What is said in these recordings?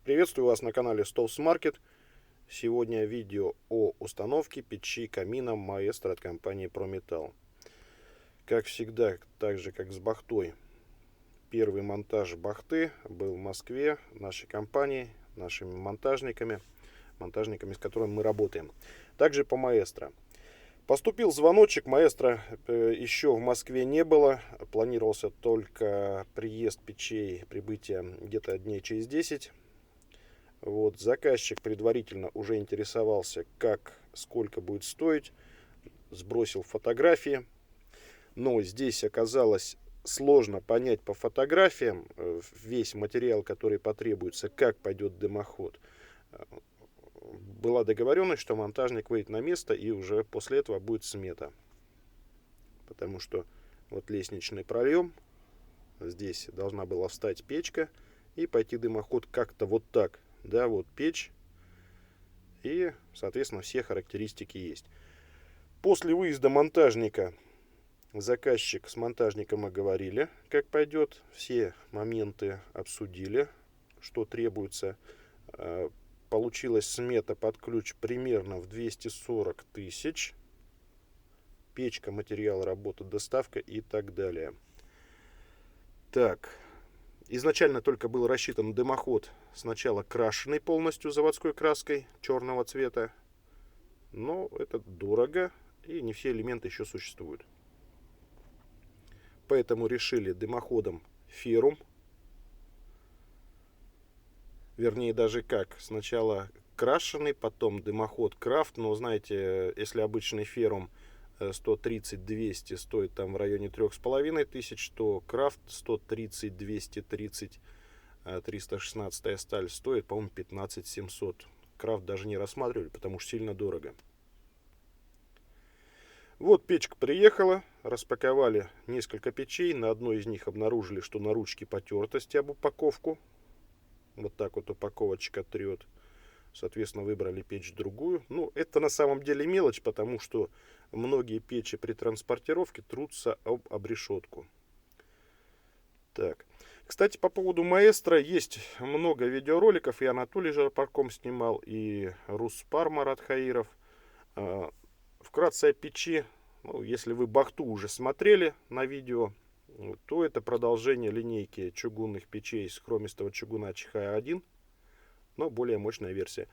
Приветствую вас на канале Stolz Market. Сегодня видео о установке печи камина Маэстро от компании Prometal. Как всегда, так же как с бахтой, первый монтаж бахты был в Москве нашей компанией, нашими монтажниками, с которыми мы работаем. Также по Маэстро. Поступил звоночек, Маэстро еще в Москве не было. Планировался только приезд печей, прибытие где-то дней через 10. Вот, заказчик предварительно уже интересовался, сколько будет стоить, сбросил фотографии, но здесь оказалось сложно понять по фотографиям весь материал, который потребуется, как пойдет дымоход. Была договоренность, что монтажник выйдет на место и уже после этого будет смета. Потому что вот лестничный проем, здесь должна была встать печка и пойти дымоход как-то вот так. Да, вот печь. И, соответственно, все характеристики есть. После выезда монтажника заказчик с монтажником оговорили, как пойдет. Все моменты обсудили, что требуется. Получилась смета под ключ примерно в 240 тысяч. Печка, материал, работа, доставка и так далее. Так. Изначально только был рассчитан дымоход сначала крашеный полностью заводской краской черного цвета. Но это дорого, и не все элементы еще существуют. Поэтому решили дымоходом Феррум. Вернее, даже как. Сначала крашеный, потом дымоход Крафт. Но знаете, если обычный Феррум 130-200 стоит там в районе 3500, то Крафт 130-230, 316 сталь стоит, по-моему, 15 700. Крафт даже не рассматривали, потому что сильно дорого. Вот печка приехала, распаковали несколько печей. На одной из них обнаружили, что на ручке потертости об упаковку. Вот так вот упаковочка трет. Соответственно, выбрали печь другую. Ну, это на самом деле мелочь, потому что многие печи при транспортировке трутся об обрешетку. Так. Кстати, по поводу Маэстро есть много видеороликов. И Анатолий Жарпарком снимал, и Руспар Марат Хаиров. Вкратце о печи. Ну, если вы бахту уже смотрели на видео, то это продолжение линейки чугунных печей с хромистого чугуна Чихая-1, но более мощная версия.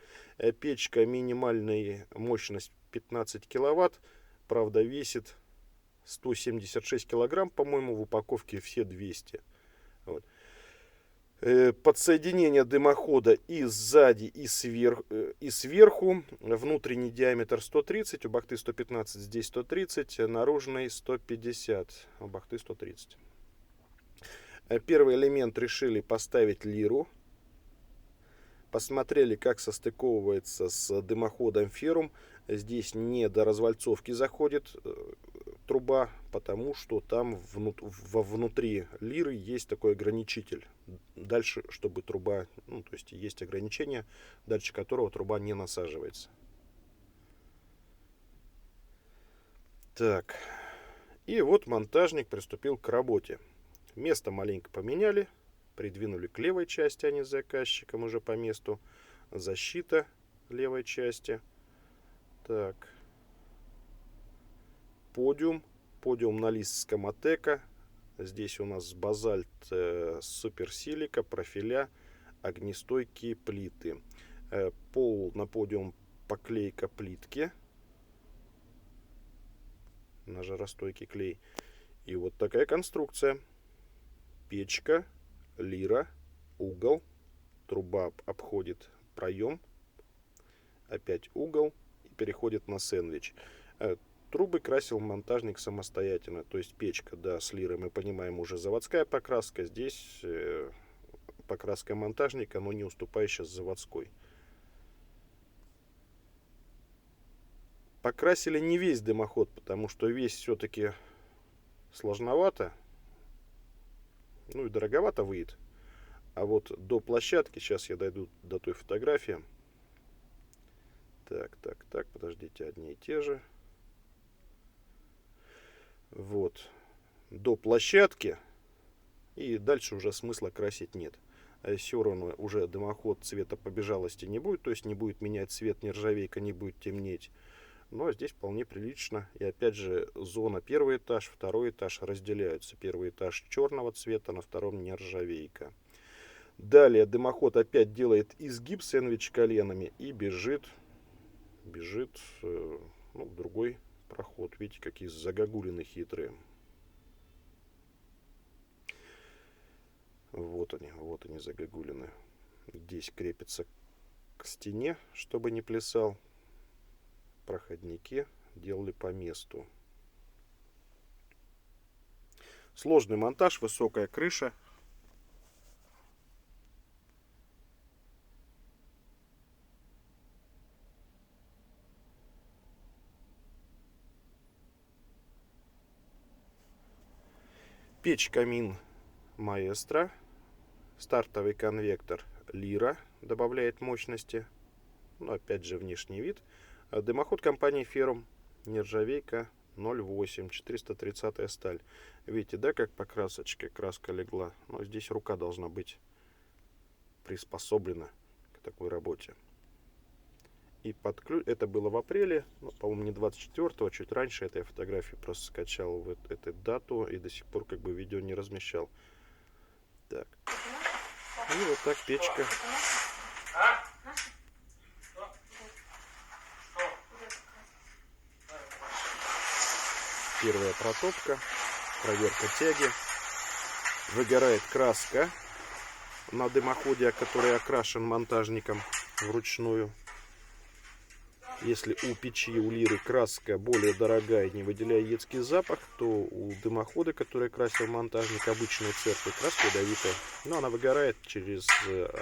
Печка минимальная мощность 15 киловатт, правда весит 176 килограмм, по-моему, в упаковке все 200. Вот. Подсоединение дымохода и сзади, и сверху. Внутренний диаметр 130, у бахты 115, здесь 130, наружный 150, у бахты 130. Первый элемент решили поставить лиру. Посмотрели, как состыковывается с дымоходом Феррум. Здесь не до развальцовки заходит труба, потому что там внутри лиры есть такой ограничитель. Дальше, чтобы труба, то есть ограничение, дальше которого труба не насаживается. Так. И вот монтажник приступил к работе. Место маленько поменяли. Придвинули к левой части, а не с заказчиком уже по месту. Защита левой части. Так. Подиум. Подиум на лист Скамотека. Здесь у нас базальт, суперсилика, профиля, огнестойкие плиты. Пол на подиум поклейка плитки. На жаростойкий клей. И вот такая конструкция. Печка, лира, угол. Труба обходит проем. Опять угол. И переходит на сэндвич. Трубы красил монтажник самостоятельно. То есть печка, да, с лирой, мы понимаем, уже заводская покраска. Здесь покраска монтажника, но не уступающая заводской. Покрасили не весь дымоход, потому что весь все-таки сложновато. Ну и дороговато выйдет. А вот до площадки, сейчас я дойду до той фотографии. Так, подождите, одни и те же. Вот. До площадки. И дальше уже смысла красить нет. все равно уже дымоход цвета побежалости не будет, то есть не будет менять цвет, нержавейка не будет темнеть. Но здесь вполне прилично. И опять же, зона первый этаж, второй этаж разделяются. Первый этаж черного цвета, на втором нержавейка. Далее дымоход опять делает изгиб сэндвич коленами и бежит ну, в другой проход. Видите, какие загогулины хитрые. Вот они загогулины. Здесь крепится к стене, чтобы не плясал. Проходники делали по месту. Сложный монтаж, высокая крыша. Печь-камин Маэстро. Стартовый конвектор Лира добавляет мощности. Ну, опять же, внешний вид. Дымоход компании Ferrum. Нержавейка 0,8. 430 сталь. Видите, да, как по красочке краска легла? Но здесь рука должна быть приспособлена к такой работе. И под ключ, это было в апреле, ну, по-моему, не 24-го, чуть раньше. Это я фотографию просто скачал в эту дату и до сих пор как бы видео не размещал. Так. И вот так печка. Первая протопка, проверка тяги. Выгорает краска на дымоходе, который окрашен монтажником вручную. Если у печи, у Лиры краска более дорогая и не выделяет едкий запах, то у дымохода, который красил монтажник обычной церкви, краска ядовитая. Но она выгорает через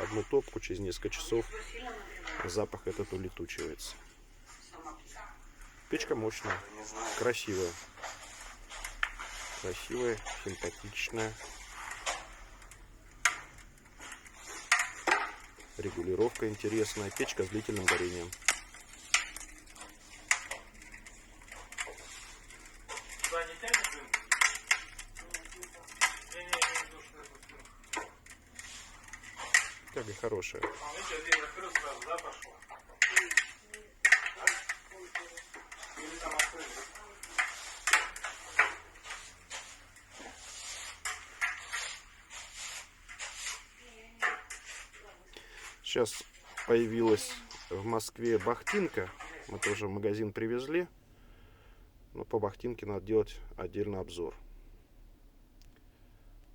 одну топку, через несколько часов запах этот улетучивается. Печка мощная, красивая. Красивая, симпатичная. Регулировка интересная. Печка с длительным горением. Тяга хорошая. Сейчас появилась в Москве бахтинка. Мы тоже в магазин привезли. Но по бахтинке надо делать отдельный обзор.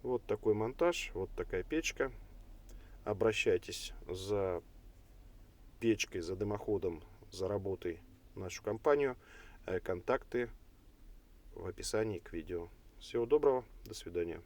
Вот такой монтаж, вот такая печка. Обращайтесь за печкой, за дымоходом, за работой в нашу компанию. Контакты в описании к видео. Всего доброго, до свидания.